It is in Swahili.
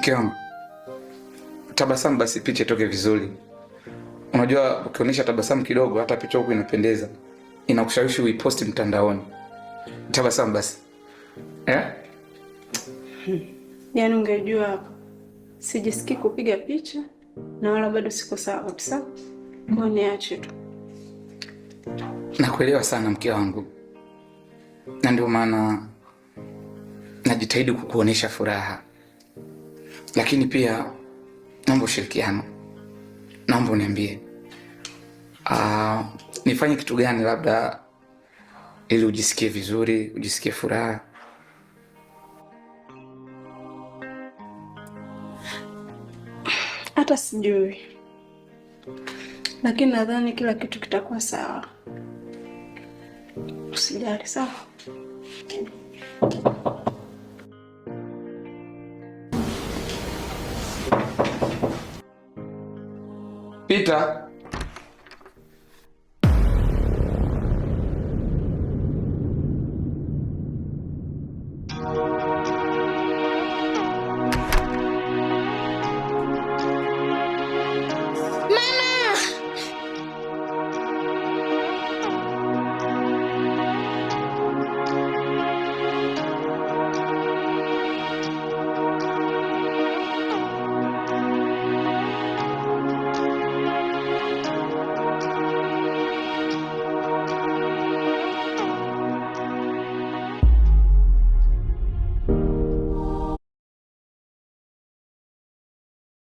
Mke wangu, tabasamu basi, picha itoke vizuri. Unajua ukionyesha tabasamu kidogo, hata picha huku inapendeza, inakushawishi uiposti mtandaoni. Tabasamu basi. Yaani ungejua hapo sijisikii kupiga picha na wala bado siko sawa kabisa. Kwa niache tu. Nakuelewa sana mke wangu, na ndio maana najitahidi kukuonesha furaha, lakini pia naomba ushirikiano. Naomba uniambie nifanye kitu gani labda ili ujisikie vizuri, ujisikie furaha. Hata sijui, lakini nadhani kila kitu kitakuwa sawa. Usijali, sawa? Pita.